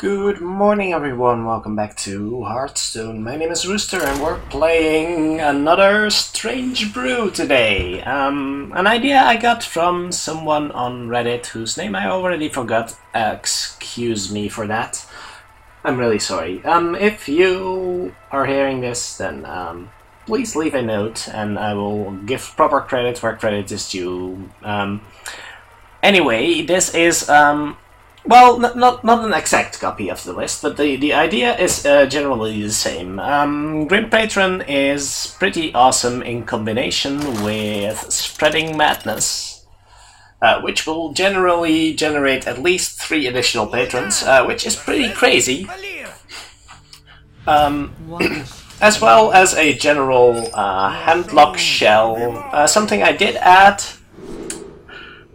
Good morning everyone, welcome back to Hearthstone. My name is Rooster and we're playing another strange brew today. An idea I got from someone on Reddit whose name I already forgot. Excuse me for that. I'm really sorry. If you are hearing this, then please leave a note and I will give proper credit where credit is due. Anyway, this is well, not an exact copy of the list, but the idea is generally the same. Grim Patron is pretty awesome in combination with Spreading Madness, which will generally generate at least 3 additional patrons, which is pretty crazy. As well as a general handlock shell. Something I did add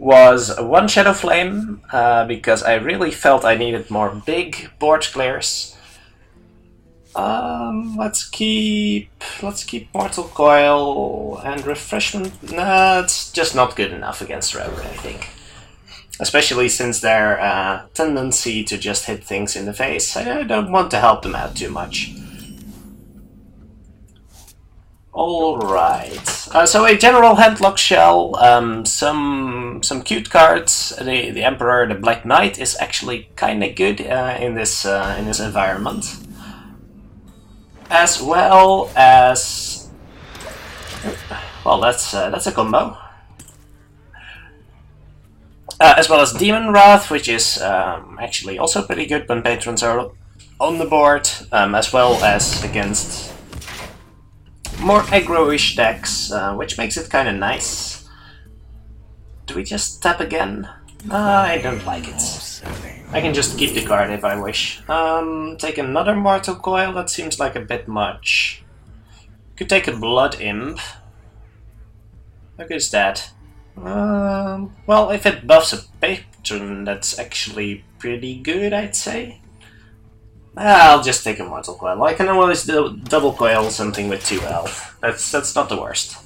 was 1 Shadow Flame, because I really felt I needed more big board clears. Let's keep Mortal Coil and Refreshment. Nah, it's just not good enough against Rogue, I think. Especially since their tendency to just hit things in the face. I don't want to help them out too much. Alright, so a general handlock shell, some cute cards. The Emperor, the Black Knight is actually kinda good in this environment. As well as, well, that's a combo. As well as Demon Wrath, which is actually also pretty good when patrons are on the board, as well as against more aggro-ish decks, which makes it kind of nice. Do we just tap again? I don't like it. I can just keep the card if I wish. Take another Mortal Coil, that seems like a bit much. Could take a Blood Imp. How good is that? Well, if it buffs a patron, that's actually pretty good, I'd say. I'll just take a Mortal Coil. I can always double coil something with 2 health. That's not the worst.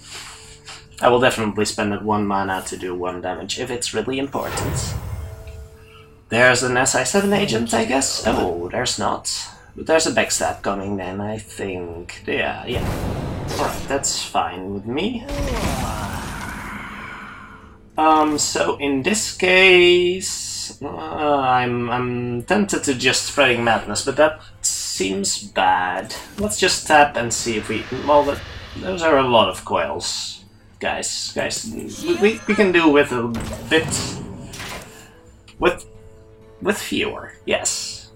I will definitely spend that 1 mana to do 1 damage if it's really important. There's an SI7 agent, I guess? Oh, there's not. But there's a backstab coming then, I think. Yeah. Alright, that's fine with me. So in this case, I'm tempted to just Spreading Madness, but that seems bad. Let's just tap and see if we. Well, those are a lot of coils, guys. We can do with a bit, with fewer. Yes,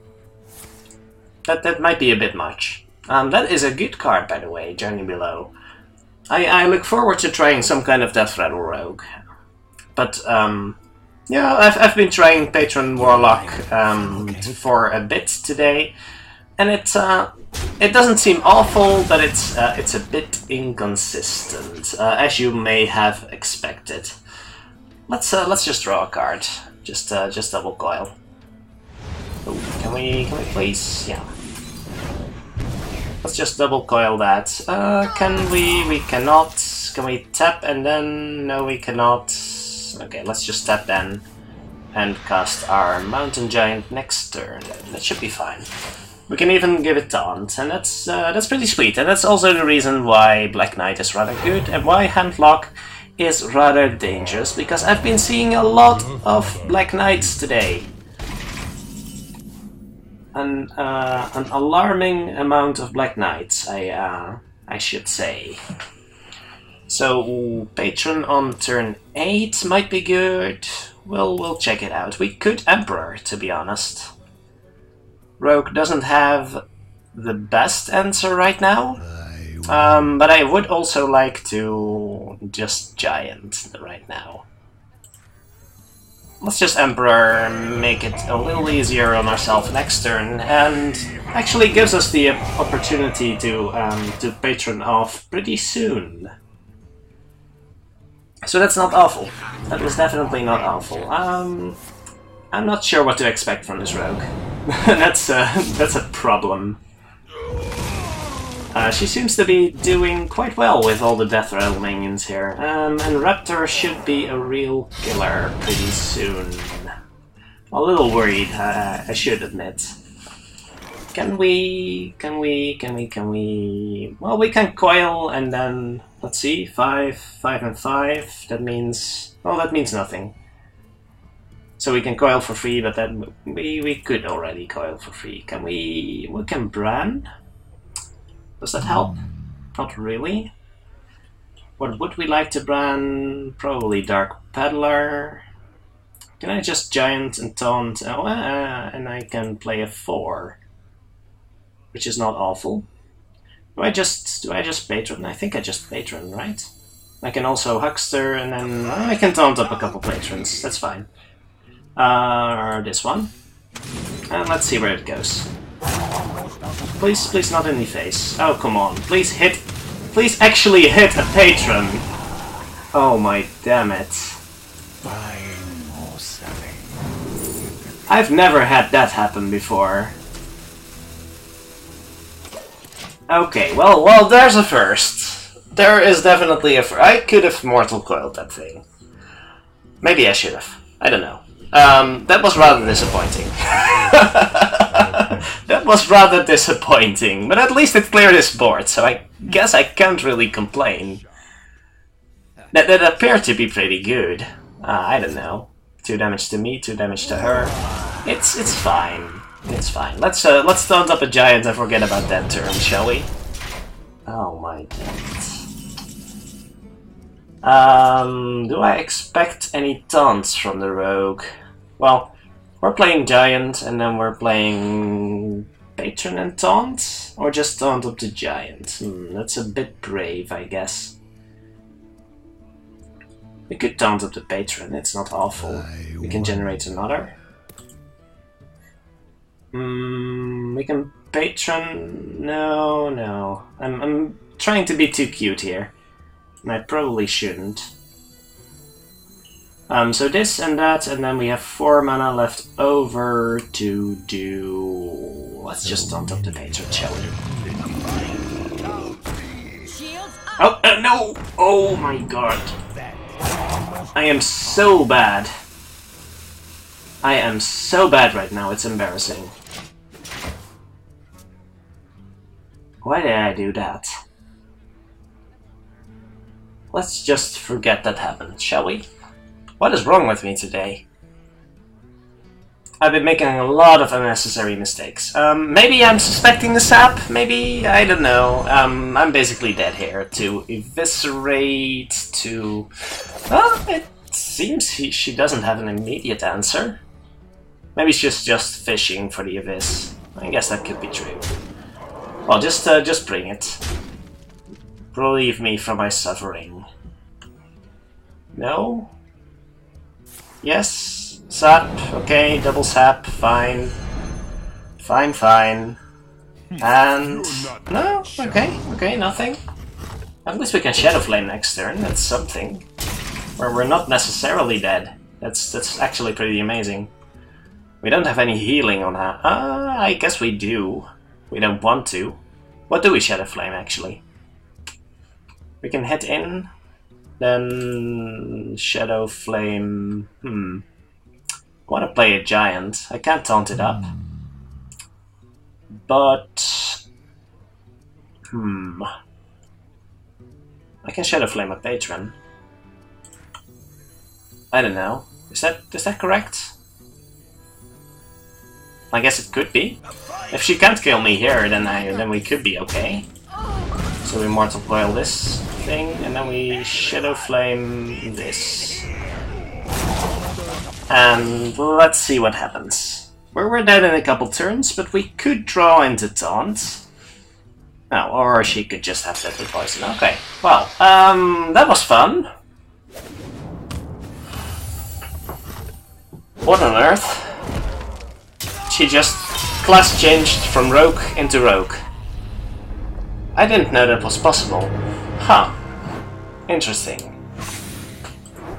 that might be a bit much. That is a good card, by the way. Journey Below. I look forward to trying some kind of Deathrattle Rogue. But, yeah, I've been trying Patron Warlock for a bit today, and it doesn't seem awful, but it's a bit inconsistent, as you may have expected. Let's just draw a card. Just double coil. Ooh, can we please? Yeah. Let's just double coil that. Can we? We cannot. Can we tap and then? No, we cannot. Okay, let's just tap then and cast our Mountain Giant next turn. That should be fine. We can even give it Taunt, and that's pretty sweet. And that's also the reason why Black Knight is rather good and why Handlock is rather dangerous, because I've been seeing a lot of Black Knights today. An alarming amount of Black Knights, I should say. So, Patron on turn 8 might be good. We'll check it out. We could Emperor, to be honest. Rogue doesn't have the best answer right now. But I would also like to just Giant right now. Let's just Emperor, make it a little easier on ourselves next turn, and actually gives us the opportunity to Patron off pretty soon. So that's not awful. That was definitely not awful. I'm not sure what to expect from this rogue. That's a problem. She seems to be doing quite well with all the Deathrattle minions here. And Raptor should be a real killer pretty soon. A little worried, I should admit. Can we... Well, we can coil and then... Let's see, 5 and 5. That means... Well, that means nothing. So we can coil for free, but then we could already coil for free. Can we... We can Bran? Does that help? Not really. What would we like to Bran? Probably Dark Peddler. Can I just Giant and Taunt? Oh, and I can play a 4. Which is not awful. Do I just Patron? I think I just Patron, right? I can also Huckster, and then I can Taunt up a couple Patrons. That's fine. This one. And let's see where it goes. Please not in the face. Oh, come on. Please hit... Please actually hit a Patron! Oh my damn it. Buying or selling. I've never had that happen before. Okay, well, there's a first. There is definitely a first. I could have Mortal Coiled that thing. Maybe I should have. I don't know. That was rather disappointing. That was rather disappointing, but at least it cleared his board, so I guess I can't really complain. That appeared to be pretty good. I don't know. 2 damage to me, 2 damage to her. It's fine. It's fine. Let's taunt up a giant and forget about that turn, shall we? Oh my god. Do I expect any taunts from the rogue? Well, we're playing giant and then we're playing patron and taunt? Or just taunt up the giant? That's a bit brave, I guess. We could taunt up the patron, it's not awful. We can generate another. We can patron... No. I'm trying to be too cute here. And I probably shouldn't. So this and that, and then we have 4 mana left over to do... Let's just taunt up the patron, shall we? Oh, no! Oh my god. I am so bad. I am so bad right now, it's embarrassing. Why did I do that? Let's just forget that happened, shall we? What is wrong with me today? I've been making a lot of unnecessary mistakes. Maybe I'm suspecting the sap, maybe? I don't know. I'm basically dead here. To eviscerate, to... Well, it seems she doesn't have an immediate answer. Maybe she's just fishing for the abyss. I guess that could be true. Well, just bring it. Relieve me from my suffering. No? Yes? Sap? Okay, double sap, fine. Fine. And... No? Okay, nothing. At least we can Shadow Flame next turn, that's something. Where we're not necessarily dead. That's actually pretty amazing. We don't have any healing on her. I guess we do. We don't want to. What do we Shadow Flame, actually? We can hit in, then Shadow Flame... I want to play a giant. I can't taunt it up. But... I can Shadow Flame a patron. I don't know. Is that correct? I guess it could be. If she can't kill me here, then we could be okay. So we Mortal Coil this thing, and then we Shadow Flame this. And let's see what happens. We're dead in a couple turns, but we could draw into taunt. Oh, or she could just have Deadly Poison. Okay, well, that was fun. What on earth? She just class changed from Rogue into Rogue. I didn't know that was possible. Huh. Interesting.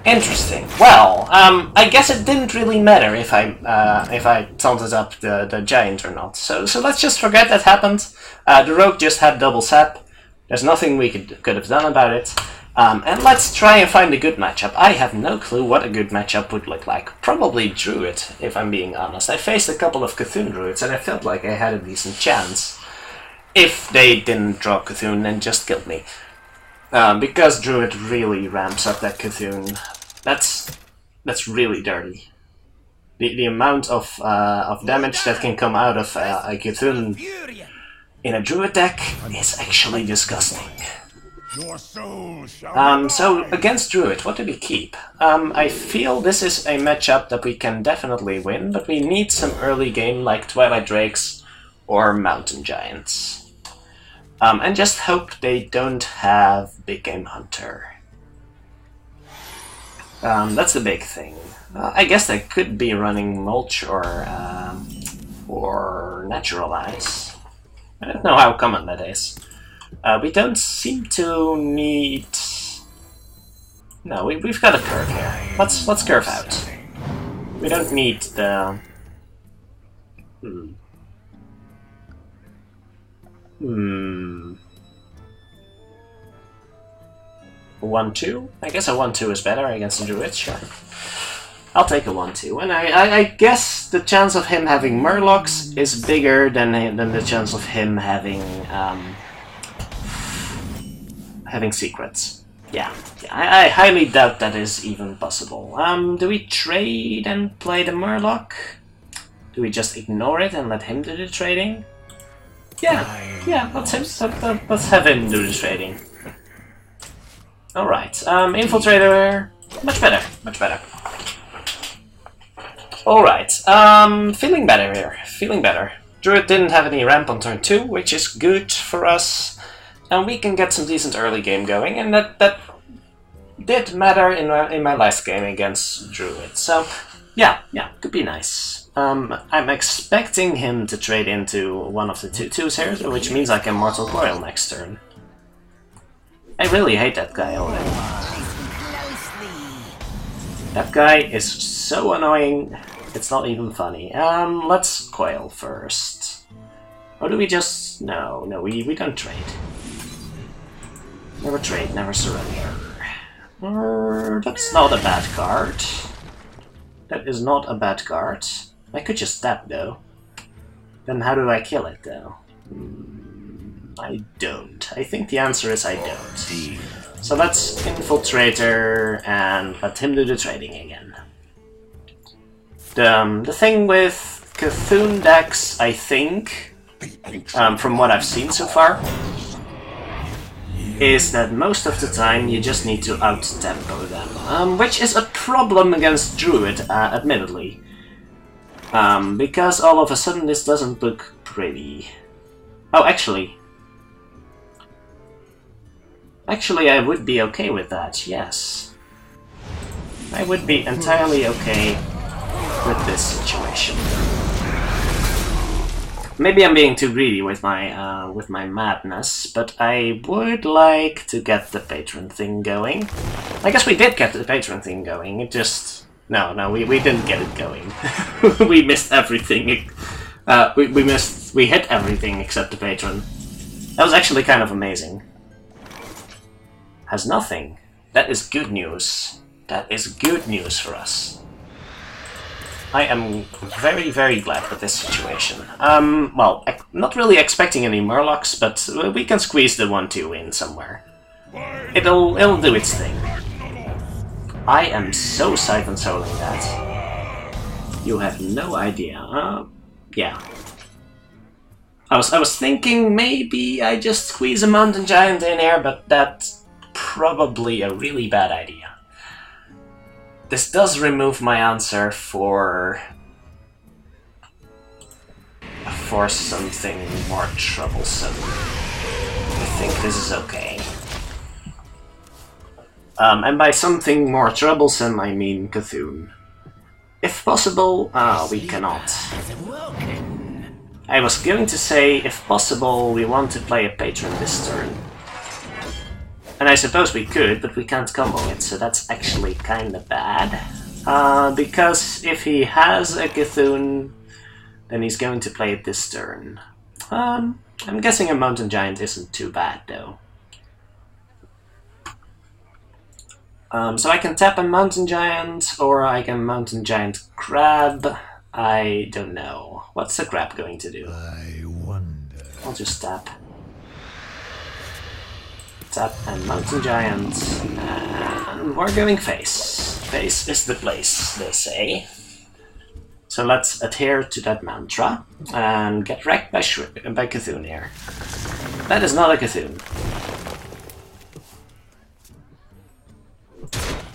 Interesting. Well, I guess it didn't really matter if I taunted up the giant or not. So let's just forget that happened. The Rogue just had double sap. There's nothing we could have done about it. And let's try and find a good matchup. I have no clue what a good matchup would look like. Probably Druid, if I'm being honest. I faced a couple of Cthulhu Druids and I felt like I had a decent chance. If they didn't draw Cthulhu and just killed me. Because Druid really ramps up that Cthulhu. That's really dirty. The amount of damage that can come out of a Cthulhu in a Druid deck is actually disgusting. So against Druid, what do we keep? I feel this is a matchup that we can definitely win, but we need some early game like Twilight Drakes or Mountain Giants. And just hope they don't have Big Game Hunter. That's the big thing. I guess they could be running Mulch or Naturalize. I don't know how common that is. We don't seem to need... No, we've got a curve here. Let's curve out. We don't need the... 1-2? I guess a 1-2 is better against the Druid, sure. I'll take a 1-2, and I guess the chance of him having Murlocs is bigger than the chance of him having secrets. Yeah, I highly doubt that is even possible. Do we trade and play the Murloc? Do we just ignore it and let him do the trading? Yeah, let's have him do the trading. Alright, Infiltrator, much better. Alright, feeling better here, feeling better. Druid didn't have any ramp on turn 2, which is good for us. And we can get some decent early game going, and that did matter in my last game against Druid. So, yeah, could be nice. I'm expecting him to trade into one of the 2/2s here, which means I can Mortal Coil next turn. I really hate that guy already. That guy is so annoying, it's not even funny. Let's Coil first. Or do we just... No, we don't trade. Never trade, never surrender. That's not a bad card. That is not a bad card. I could just tap though. Then how do I kill it though? I don't. I think the answer is I don't. So let's Infiltrator and let him do the trading again. The thing with Cthulhu decks, I think, from what I've seen so far, is that most of the time you just need to out-tempo them, which is a problem against Druid, admittedly. Because all of a sudden this doesn't look pretty. Oh, actually, I would be okay with that, yes. I would be entirely okay with this situation. Maybe I'm being too greedy with my madness, but I would like to get the Patron thing going. I guess we did get the Patron thing going, it just... No, we didn't get it going. We missed everything. We hit everything except the Patron. That was actually kind of amazing. Has nothing. That is good news. That is good news for us. I am very, very glad with this situation. Well, not really expecting any Murlocs, but we can squeeze the 1-2 in somewhere. It'll do its thing. I am so Siphon Souling that. You have no idea. Yeah. I was thinking maybe I just squeeze a Mountain Giant in here, but that's probably a really bad idea. This does remove my answer for something more troublesome. I think this is okay. And by something more troublesome, I mean Cthulhu. If possible, we cannot. I was going to say, if possible, we want to play a Patron this turn. And I suppose we could, but we can't combo it, so that's actually kinda bad. Because if he has a Cthulhu, then he's going to play it this turn. I'm guessing a Mountain Giant isn't too bad, though. So I can tap a Mountain Giant, or I can Mountain Giant Crab. I don't know. What's the crab going to do? I wonder. I'll just tap. Tap and Mountain Giant. And we're going face. Face is the place, they say. So let's adhere to that mantra and get wrecked by Cthulhu here. That is not a Cthulhu.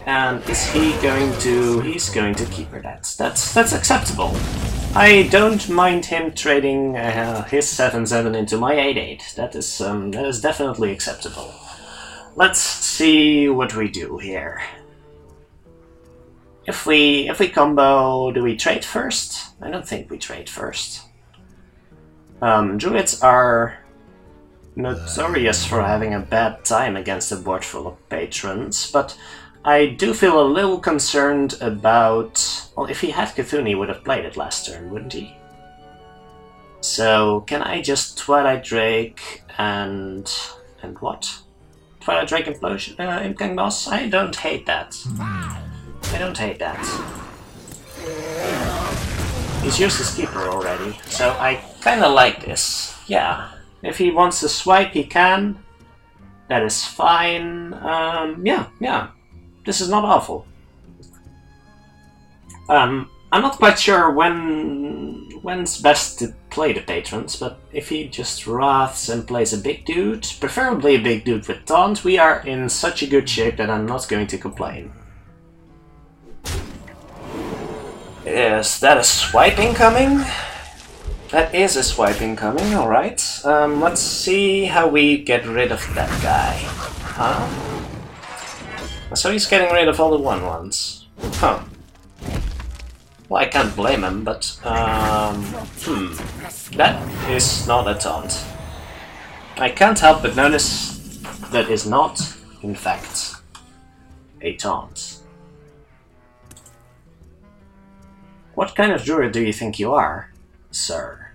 And is he going to... He's going to keep her. That's acceptable. I don't mind him trading his 7/7 into my 8/8. That is definitely acceptable. Let's see what we do here. If we combo, do we trade first? I don't think we trade first. Druids are notorious for having a bad time against a board full of patrons, but I do feel a little concerned about... Well, if he had Cthulhu, he would have played it last turn, wouldn't he? So, can I just Twilight Drake and what? Twilight Drake Implosion, Impking Boss? I don't hate that. I don't hate that. He's used his Keeper already, so I kinda like this. Yeah, if he wants to swipe, he can. That is fine. Yeah. This is not awful. I'm not quite sure when's best to play the patrons, but if he just wraths and plays a big dude, preferably a big dude with taunt, we are in such a good shape that I'm not going to complain. Is that a swiping coming? That is a swiping coming, alright. Let's see how we get rid of that guy. Huh? So he's getting rid of all the 1/1s. Huh. Well, I can't blame him, but... That is not a taunt. I can't help but notice that is not, in fact, a taunt. What kind of druid do you think you are, sir?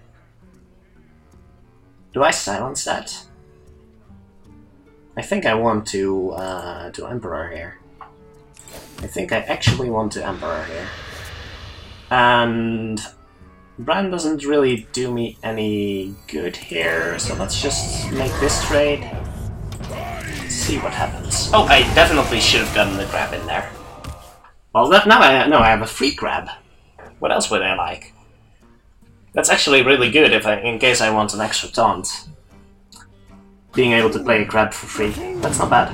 Do I silence that? I think I want to Emperor here. I think I actually want to Emperor here. And Bran doesn't really do me any good here, so let's just make this trade. See what happens. Oh, I definitely should have gotten the grab in there. Well, now I have a free grab. What else would I like? That's actually really good in case I want an extra taunt. Being able to play a crab for free. That's not bad.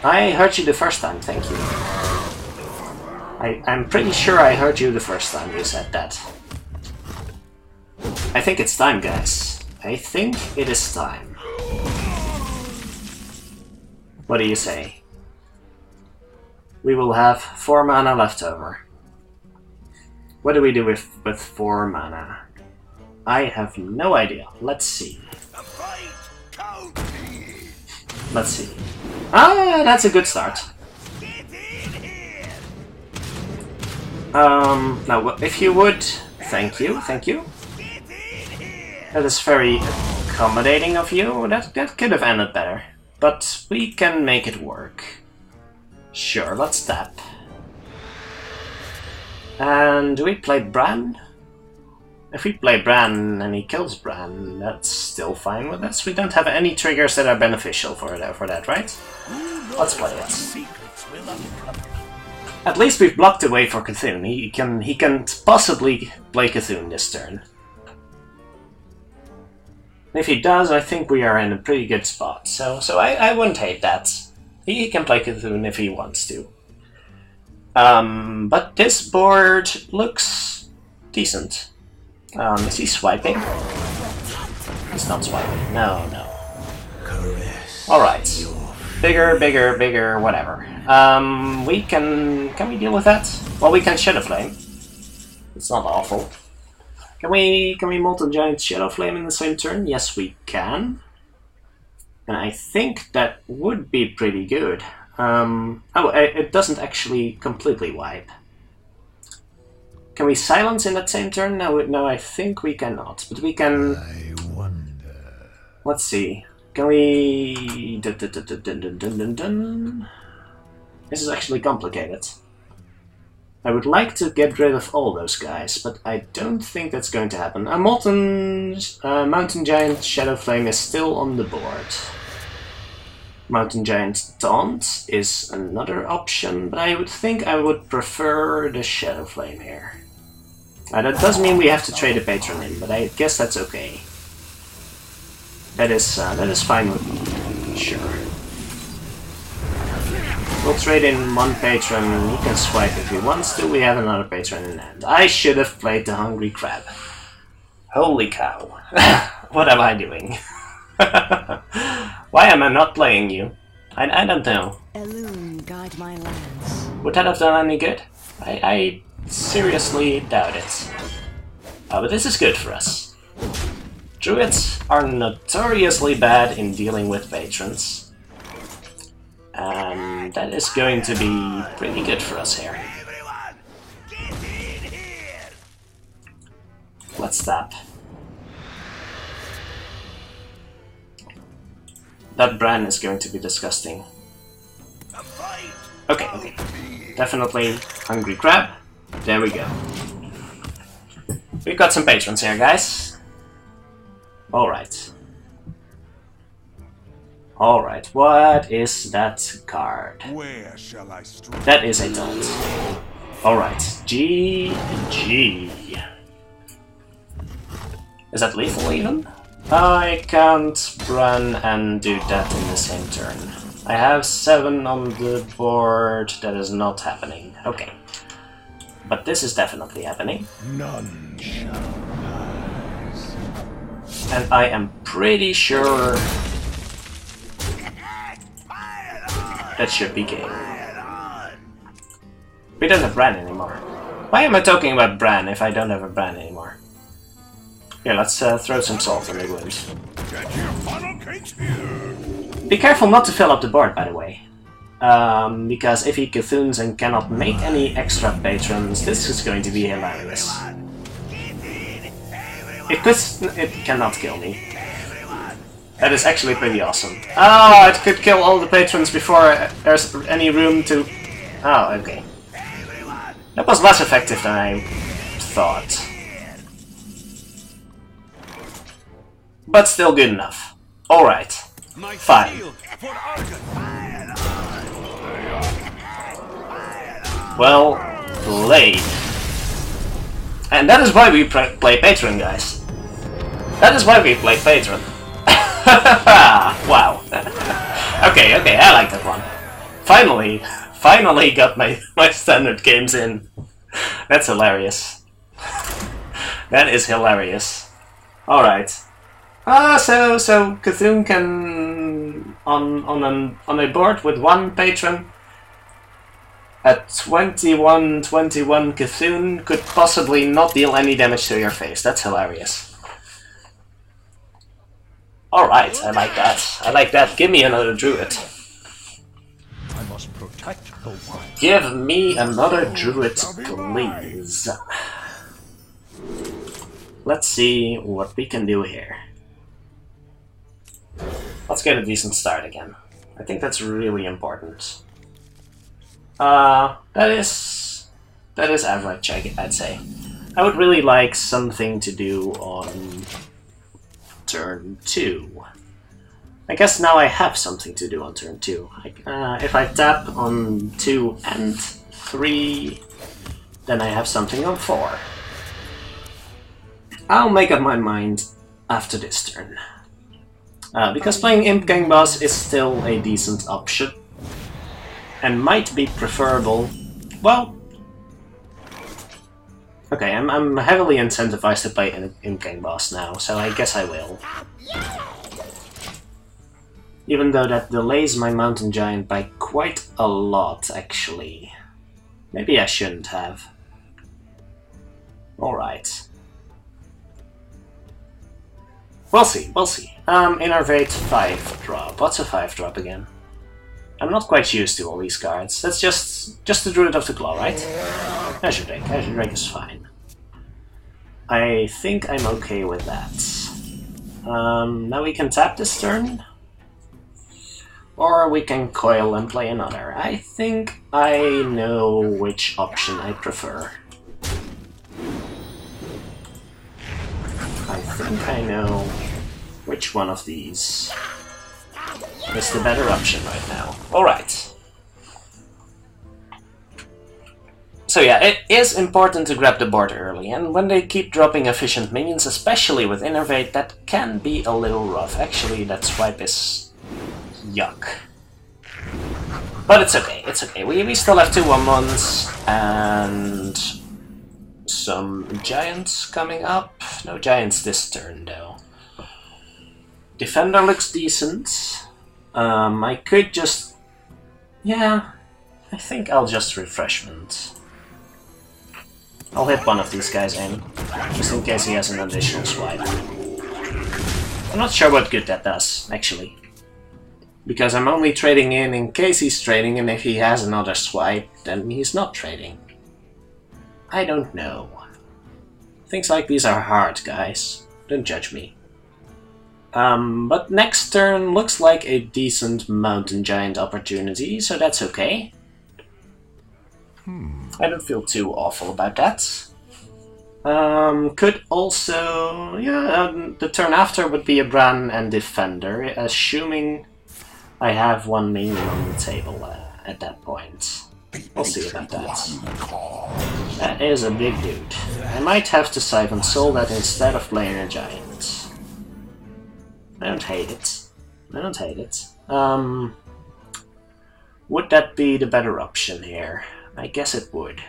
I heard you the first time, thank you. I'm pretty sure I heard you the first time you said that. I think it's time, guys. I think it is time. What do you say? We will have 4 mana left over. What do we do with 4 mana? I have no idea. Let's see. Let's see. Ah, that's a good start. Now, if you would... Thank you. That is very accommodating of you. That could have ended better. But we can make it work. Sure, let's tap. And do we play Bran? If we play Bran and he kills Bran, that's still fine with us. We don't have any triggers that are beneficial for that, right? Let's play it. At least we've blocked the way for Cthulhu. He can possibly play Cthulhu this turn. If he does, I think we are in a pretty good spot. So I wouldn't hate that. He can play Cthulhu if he wants to. But this board looks decent. Is he swiping? He's not swiping. No. Alright. Bigger, whatever. Can we deal with that? Well, we can Shadow Flame. It's not awful. Can we Molten Giant Shadow Flame in the same turn? Yes, we can. And I think that would be pretty good. It doesn't actually completely wipe. Can we silence in that same turn? No, I think we cannot. But we can... I wonder. Let's see. Can we... This is actually complicated. I would like to get rid of all those guys, but I don't think that's going to happen. A Mountain Giant Shadow Flame is still on the board. Mountain Giant Taunt is another option, but I would think I would prefer the Shadow Flame here. That does mean we have to trade a Patron in, but I guess that's okay. That is fine with me, sure. We'll trade in one Patron, he can swipe if he wants to, we have another Patron in hand. I should have played the Hungry Crab. Holy cow. What am I doing? Why am I not playing you? I don't know. Elune, guide my lands. Would that have done any good? I seriously doubt it. Oh, but this is good for us. Druids are notoriously bad in dealing with patrons. And that is going to be pretty good for us here. Let's tap. That Bran is going to be disgusting. Okay. Definitely Hungry Crab. There we go. We've got some patrons here, guys. Alright. Alright, what is that card? Where shall I strike? That is a taunt. Alright, GG. Is that lethal even? I can't run and do that in the same turn. I have 7 on the board, that is not happening. Okay. But this is definitely happening. None shall rise. And I am pretty sure that should be game. We don't have Bran anymore. Why am I talking about Bran if I don't have a Bran anymore? Here, let's throw some salt in the wound. Get your funnel cakes here. Be careful not to fill up the board, by the way. Because if he Cthunes and cannot make any extra patrons, this is going to be hilarious. It cannot kill me. That is actually pretty awesome. Oh, it could kill all the patrons before there's any room to... Oh, okay. That was less effective than I thought. But still good enough. Alright. Fine. Well played. And that is why we play Patron, guys. That is why we play Patron. Wow. Okay, I like that one. Finally got my standard games in. That's hilarious. That is hilarious. Alright. So Cthulhu can on a board with one patron at 21/21 Cthulhu could possibly not deal any damage to your face. That's hilarious. Alright, I like that. I like that. Give me another Druid. I must protect the one. Give me another Druid, please. Let's see what we can do here. Let's get a decent start again. I think that's really important. That is average, I'd say. I would really like something to do on turn 2. I guess now I have something to do on turn 2. If I tap on 2 and 3, then I have something on 4. I'll make up my mind after this turn. Because playing Imp Gang Boss is still a decent option. And might be preferable. Well... Okay, I'm heavily incentivized to play Imp Gang Boss now, so I guess I will. Even though that delays my Mountain Giant by quite a lot, actually. Maybe I shouldn't have. Alright. We'll see, we'll see. Innervate 5-drop. What's a 5-drop again? I'm not quite used to all these cards. That's just the Druid of the Claw, right? Azure Drake. Azure Drake is fine. I think I'm okay with that. Now we can tap this turn. Or we can coil and play another. I think I know which option I prefer. I think I know which one of these is the better option right now. Alright. So yeah, it is important to grab the board early, and when they keep dropping efficient minions, especially with Innervate, that can be a little rough. Actually, that swipe is yuck. But it's okay, it's okay. We still have 2 1/1s and some giants coming up. No giants this turn though. Defender looks decent. I could just... yeah, I think I'll just refreshment. I'll hit one of these guys in, just in case he has an additional swipe. I'm not sure what good that does, actually. Because I'm only trading in case he's trading, and if he has another swipe, then he's not trading. I don't know. Things like these are hard, guys. Don't judge me. But next turn looks like a decent mountain giant opportunity, so that's okay. I don't feel too awful about that. Could also... yeah, the turn after would be a Bran and Defender, assuming I have 1 minion on the table at that point. We'll see about that. That is a big dude. I might have to Siphon Soul that instead of playing a giant. I don't hate it. I don't hate it. Would that be the better option here? I guess it would.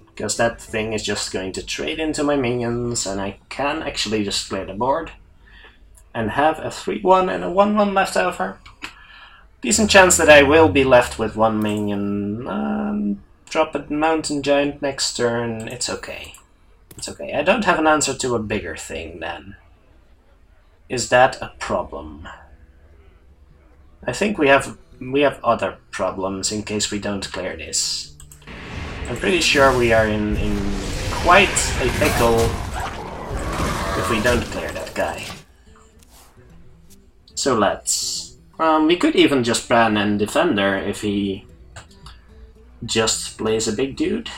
Because that thing is just going to trade into my minions, and I can actually just clear the board. And have a 3-1 and a 1-1 left over. Decent chance that I will be left with 1 minion. Drop a mountain giant next turn. It's okay. It's okay. I don't have an answer to a bigger thing then. Is that a problem? I think we have other problems in case we don't clear this. I'm pretty sure we are in quite a pickle if we don't clear that guy. So let's... we could even just Bran and Defender if he just plays a big dude.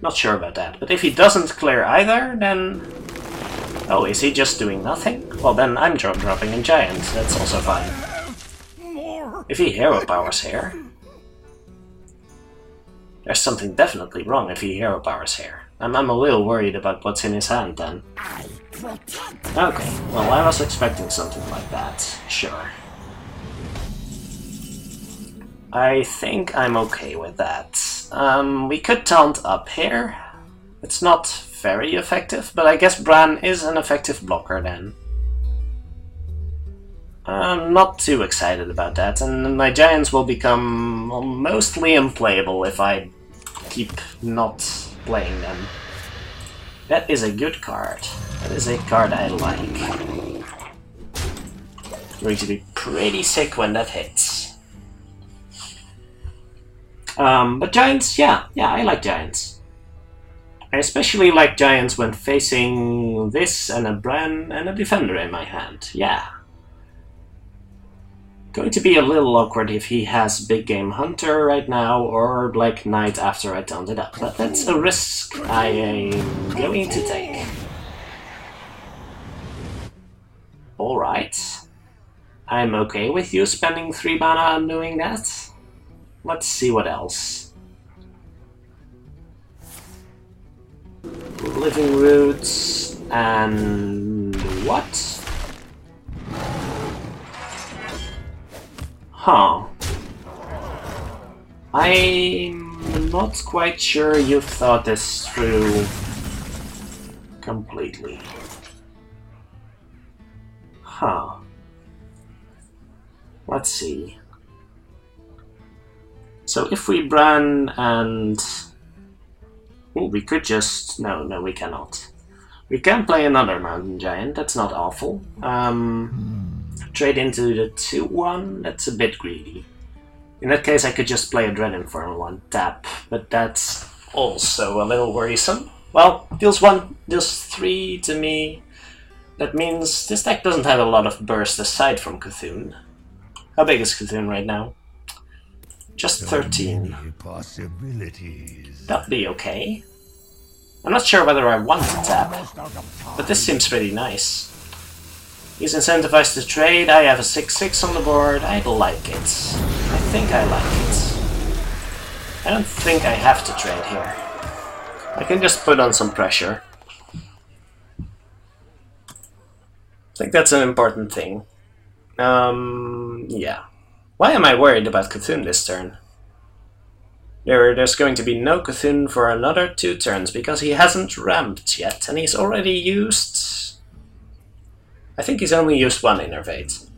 Not sure about that. But if he doesn't clear either, then... oh, is he just doing nothing? Well, then I'm dropping in giants. That's also fine. If he hero powers here... there's something definitely wrong if he hero powers here. I'm a little worried about what's in his hand then. Okay, well I was expecting something like that, sure. I think I'm okay with that. We could taunt up here. It's not very effective, but I guess Bran is an effective blocker then. I'm not too excited about that, and my giants will become mostly unplayable if I keep not playing them. That is a good card. That is a card I like. Going to be pretty sick when that hits. But giants, yeah, I like giants. I especially like giants when facing this and a Bran and a Defender in my hand, yeah. Going to be a little awkward if he has Big Game Hunter right now, or like Knight after I taunt it up, but that's a risk I am going to take. Alright. I'm okay with you spending 3 mana and doing that. Let's see what else. Living Roots and... what? Huh. I'm not quite sure you've thought this through completely. Huh. Let's see. So if we Bran and... oh, we could just... no, we cannot. We can play another Mountain Giant, that's not awful. Trade into the 2-1, that's a bit greedy. In that case I could just play a Dread Inferno on tap, but that's also a little worrisome. Well, deals 3 to me. That means this deck doesn't have a lot of burst aside from Cthulhu. How big is Cthulhu right now? Just 13. That'll be okay. I'm not sure whether I want to tap, but this seems pretty nice. He's incentivized to trade, I have a 6/6 on the board, I like it. I think I like it. I don't think I have to trade here. I can just put on some pressure. I think that's an important thing. Yeah. Why am I worried about Cthulhu this turn? There's going to be no Cthulhu for another 2 turns, because he hasn't ramped yet, and he's already used... I think he's only used 1 Innervate.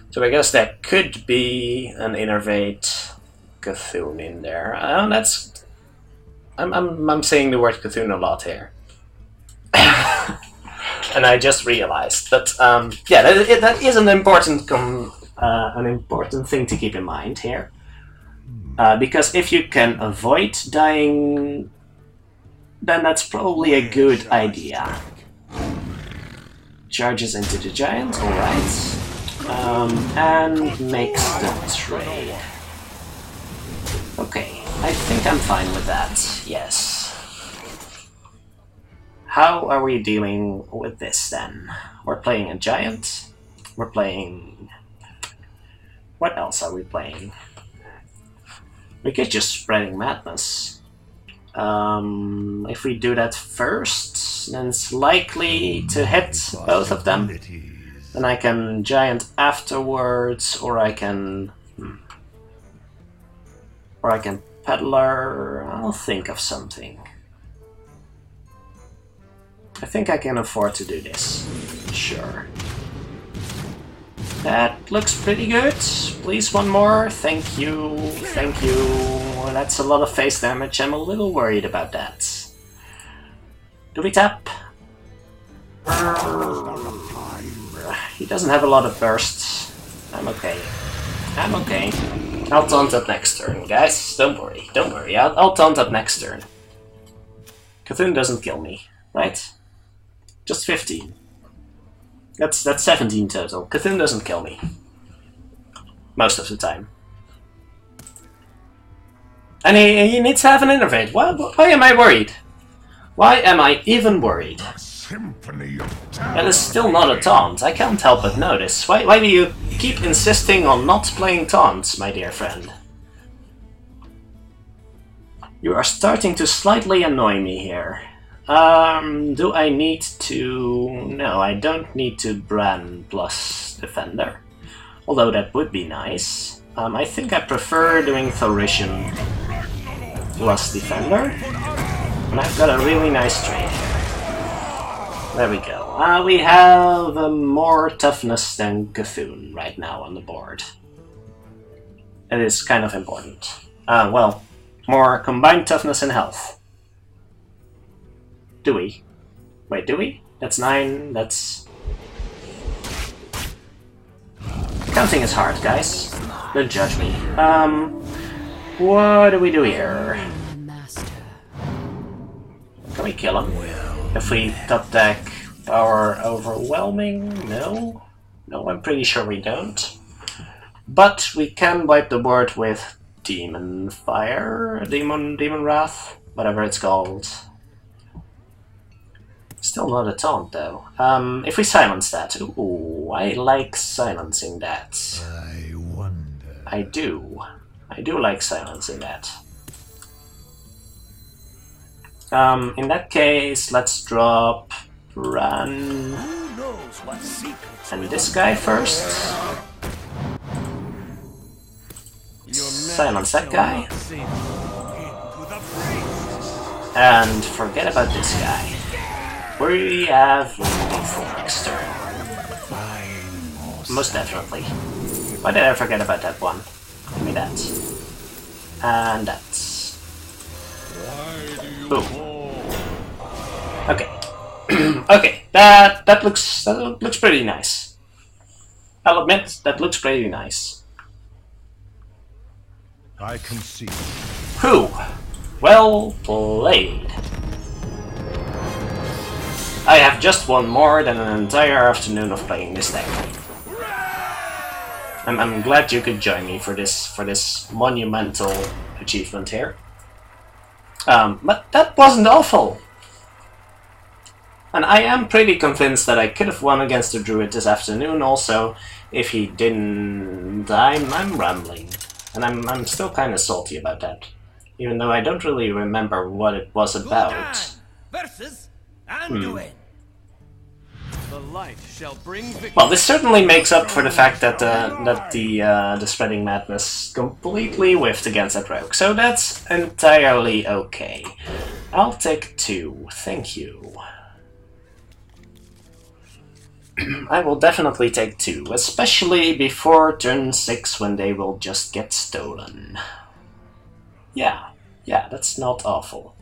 So I guess there could be an Innervate Cthulhu in there. That's... I'm saying the word Cthulhu a lot here. And I just realized. But, yeah, that is an important thing to keep in mind here. Because if you can avoid dying, then that's probably a good idea. Charges into the giant, alright. And makes the trade. Okay, I think I'm fine with that, yes. How are we dealing with this then? We're playing a giant. We're playing... What else are we playing? We could just Spreading Madness. If we do that first, then it's likely to hit both of them. Then I can giant afterwards, or I can... Or I can Peddler... I'll think of something. I think I can afford to do this. Sure. That looks pretty good. Please, one more. Thank you. Thank you. That's a lot of face damage. I'm a little worried about that. Do we tap? He doesn't have a lot of bursts. I'm okay. I'm okay. I'll taunt up next turn, guys. Don't worry. Don't worry. I'll taunt up next turn. Cthulhu doesn't kill me, right? Just 15. That's 17 total. Cthulhu doesn't kill me. Most of the time. And he needs to have an Innervate. Why am I worried? Why am I even worried? That is still not a taunt. I can't help but notice. Why do you keep insisting on not playing taunts, my dear friend? You are starting to slightly annoy me here. Do I need to... No, I don't need to Bran plus Defender. Although that would be nice. I think I prefer doing Thorishan plus Defender. And I've got a really nice trade here. There we go. We have more toughness than Cthulhu right now on the board. It is kind of important. Well, more combined toughness and health. Do we? Wait, do we? That's 9, that's... Counting is hard, guys. Don't judge me. What do we do here? Can we kill him? If we top deck Power Overwhelming? No? No, I'm pretty sure we don't. But we can wipe the board with Demon Fire? Demon Wrath? Whatever it's called. Still not a taunt, though. If we silence that... Ooh, I like silencing that. I wonder... I do. I do like silencing that. In that case, let's drop... Bran... And this guy first. Silence that guy. And forget about this guy. We have lethal next turn. Most definitely. Why did I forget about that one? Give me that. And that. Boom. Okay. Okay, that looks pretty nice. I'll admit, that looks pretty nice. I can see. Whew. Well played. I have just won more than an entire afternoon of playing this deck. I'm glad you could join me for this monumental achievement here. But that wasn't awful. And I am pretty convinced that I could have won against the Druid this afternoon also, if he didn't. I'm rambling. And I'm still kind of salty about that. Even though I don't really remember what it was about. Versus Anduin. The light shall bring victory. Well, this certainly makes up for the fact that the Spreading Madness completely whiffed against that rogue. So that's entirely okay. I'll take 2, thank you. I will definitely take 2, especially before turn 6 when they will just get stolen. Yeah, that's not awful.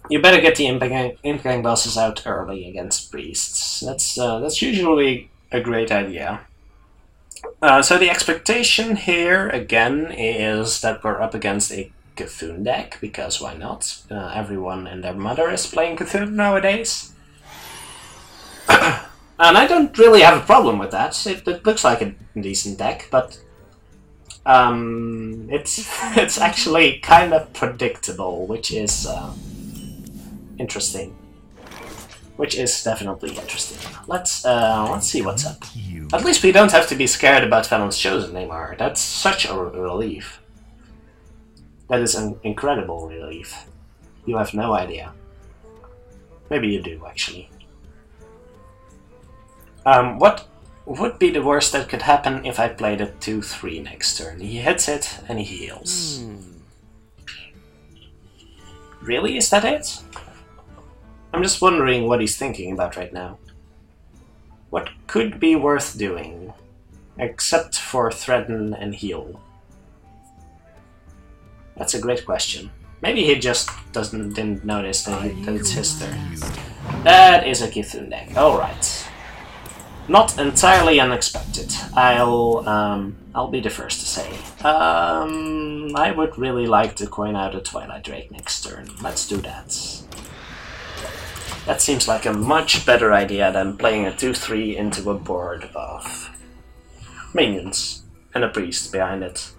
You better get the Imp-Gang bosses out early against priests. That's usually a great idea. So the expectation here, again, is that we're up against a Cthulhu deck, because why not? Everyone and their mother is playing Cthulhu nowadays. And I don't really have a problem with that. It looks like a decent deck, but it's actually kind of predictable, which is interesting. Which is definitely interesting. Let's see what's up. At least we don't have to be scared about Felon's Chosen anymore. That's such a relief. That is an incredible relief. You have no idea. Maybe you do, actually. What would be the worst that could happen if I played a 2-3 next turn? He hits it and he heals. Really? Is that it? I'm just wondering what he's thinking about right now. What could be worth doing? Except for threaten and heal. That's a great question. Maybe he just didn't notice that it's his turn. That is a Cthulhu deck. Alright. Not entirely unexpected. I'll be the first to say. I would really like to coin out a Twilight Drake next turn. Let's do that. That seems like a much better idea than playing a 2-3 into a board of minions and a priest behind it.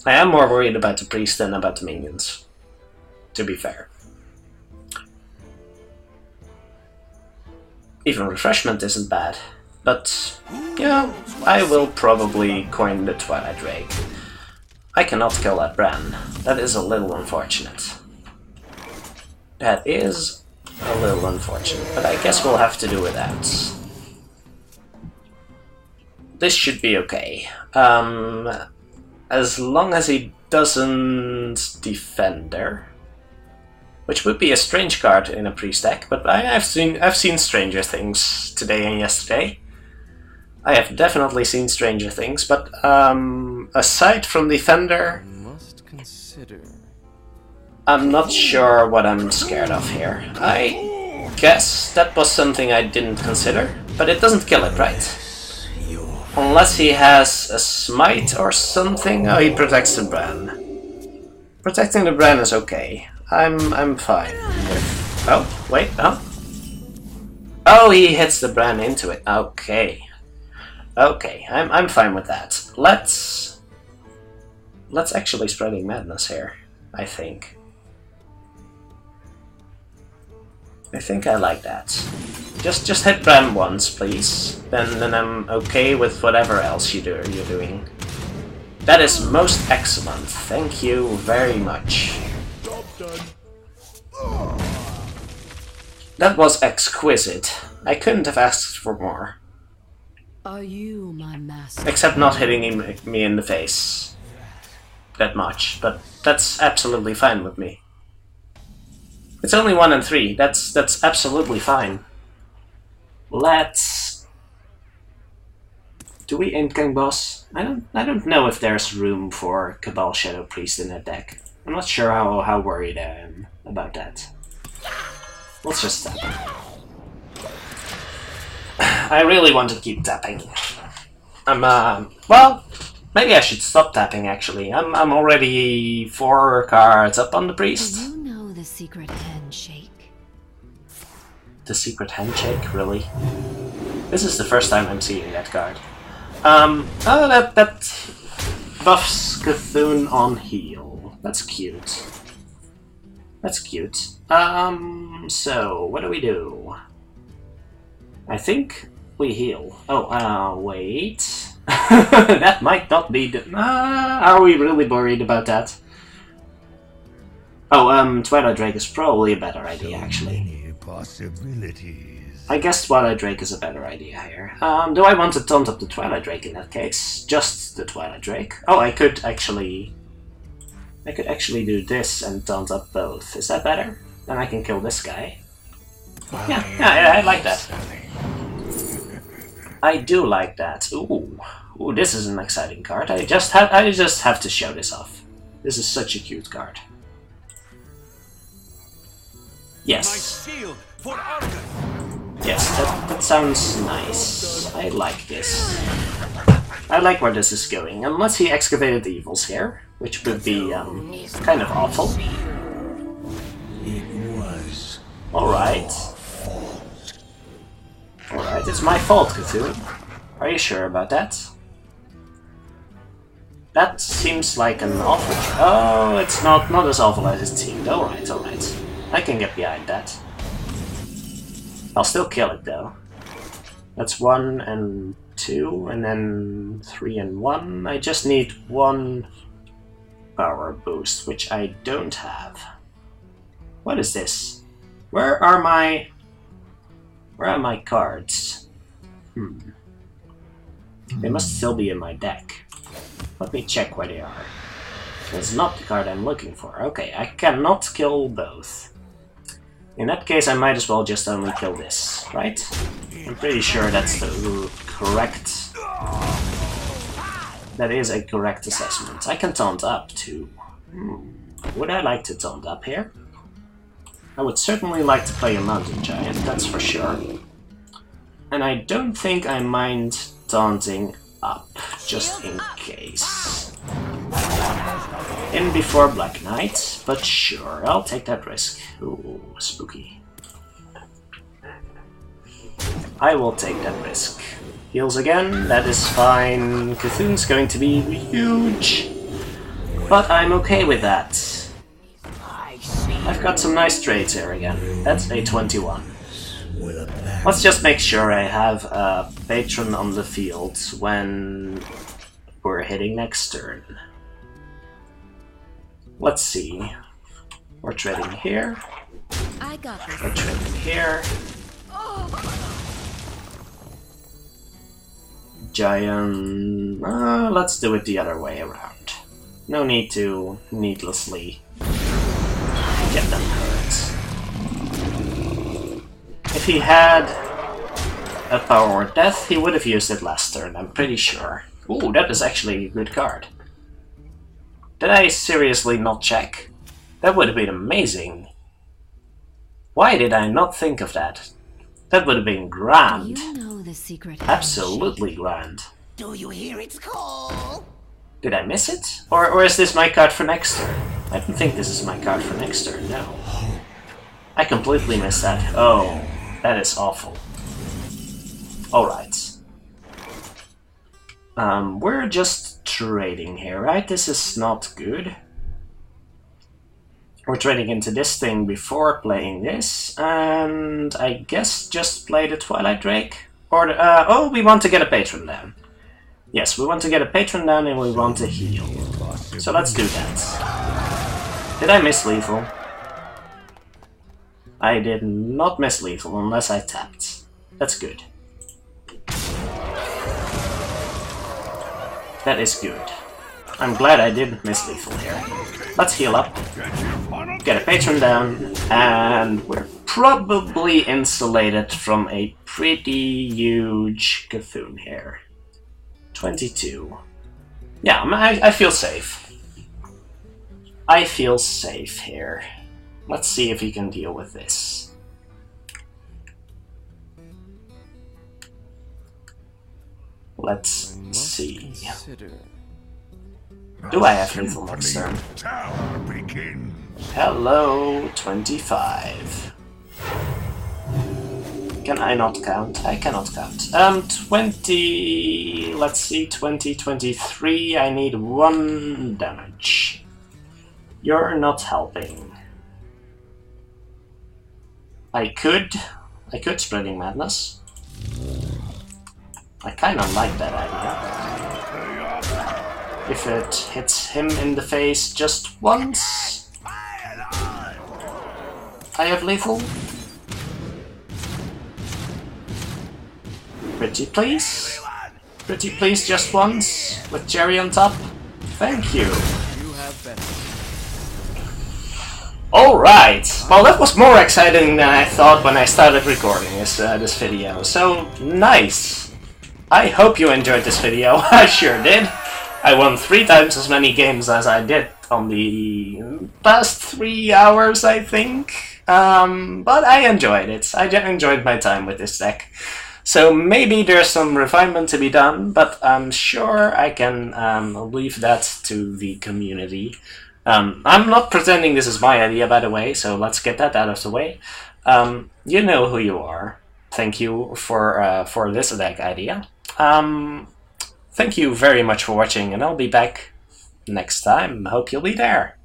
I am more worried about the priest than about the minions, to be fair. Even Refreshment isn't bad, but yeah, I will probably coin the Twilight Drake. I cannot kill that Bran. That is a little unfortunate. That is a little unfortunate, but I guess we'll have to do without. This should be okay. As long as he doesn't Defender. Which would be a strange card in a priest deck, but I've seen stranger things today and yesterday. I have definitely seen stranger things, but aside from Defender, Must consider. I'm not sure what I'm scared of here. I guess that was something I didn't consider, but it doesn't kill it, right? Unless he has a smite or something. Oh, he protects the Bran. Protecting the Bran is okay. I'm fine with... Oh, wait, oh. Oh, he hits the Bran into it. Okay. Okay, I'm fine with that. Let's actually Spreading Madness here, I think. I think I like that. Just hit Bran once, please. Then I'm okay with whatever else you're doing. That is most excellent. Thank you very much. That was exquisite. I couldn't have asked for more. Are you my master? Except not hitting me in the face that much, but that's absolutely fine with me. It's only 1 and 3. That's absolutely fine. Let's... Do we Imp-Gang boss? I don't know if there's room for Cabal Shadow Priest in that deck. I'm not sure how worried I am about that. Let's just tap. I really want to keep tapping. Well, maybe I should stop tapping actually. I'm already 4 cards up on the priest. the secret handshake? The secret handshake, really? This is the first time I'm seeing that card. Oh, that buffs Cthulhu on heal. That's cute. That's cute. So what do we do? I think we heal. Oh, wait. That might not be the... are we really worried about that? Oh, Twilight Drake is probably a better idea, actually. Possibilities. I guess Twilight Drake is a better idea here. Do I want to taunt up the Twilight Drake in that case? Just the Twilight Drake? Oh, I could actually do this and taunt up both. Is that better? Then I can kill this guy. Yeah, I like that. I do like that. Ooh, this is an exciting card. I just have to show this off. This is such a cute card. Yes. Yes, that sounds nice. I like this. I like where this is going. Unless he excavated the evils here, which would be kind of awful. Alright. Alright, it's my fault, Cthulhu. Are you sure about that? That seems like an awful... Oh, it's not as awful as it seemed. Alright. I can get behind that. I'll still kill it, though. That's 1 and 2, and then 3 and 1. I just need 1 power boost, which I don't have. What is this? Where are my cards? They must still be in my deck. Let me check where they are. It's not the card I'm looking for. Okay, I cannot kill both. In that case, I might as well just only kill this, right? I'm pretty sure that's the correct... That is a correct assessment. I can taunt up, too. Would I like to taunt up here? I would certainly like to play a Mountain Giant, that's for sure. And I don't think I mind taunting up, just in case. In before Black Knight, but sure, I'll take that risk. Ooh, spooky. I will take that risk. Heals again, that is fine. Cthulhu's going to be huge, but I'm okay with that. I've got some nice trades here again. That's a 21. Let's just make sure I have a Patron on the field when we're hitting next turn. Let's see. We're trading here. I got this. We're trading here. Giant... let's do it the other way around. No need to needlessly get them hurt. If he had a Power Word Death, he would have used it last turn, I'm pretty sure. Ooh, that is actually a good card. Did I seriously not check? That would have been amazing. Why did I not think of that? That would have been grand. Do you know the secret Absolutely grand. Do you hear its call? Did I miss it? Or is this my card for next turn? I don't think this is my card for next turn, no. I completely missed that. Oh, that is awful. Alright. We're just trading here, right? This is not good. We're trading into this thing before playing this, and I guess just play the Twilight Drake? Or the, oh, we want to get a Patron down. Yes, we want to get a Patron down and we want to heal. So let's do that. Did I miss lethal? I did not miss lethal unless I tapped. That's good. That is good. I'm glad I didn't miss lethal here. Let's heal up. Get a Patron down, and we're probably insulated from a pretty huge Cthulhu here. 22. Yeah, I feel safe. I feel safe here. Let's see if he can deal with this. Let's see. Do I have lethal next turn? Tower begins. Hello, 25. Can I not count? I cannot count. 20... Let's see, 23. I need 1 damage. You're not helping. I could Spreading Madness. I kinda like that idea. If it hits him in the face just once... I have lethal. Pretty please? Pretty please just once? With Jerry on top? Thank you. You have been. Alright! Well, that was more exciting than I thought when I started recording this video. So, nice! I hope you enjoyed this video. I sure did. I won 3 times as many games as I did on the past 3 hours, I think. But I enjoyed it. I enjoyed my time with this deck. So maybe there's some refinement to be done, but I'm sure I can leave that to the community. I'm not pretending this is my idea, by the way, so let's get that out of the way. You know who you are. Thank you for this deck idea. Thank you very much for watching, and I'll be back next time. Hope you'll be there.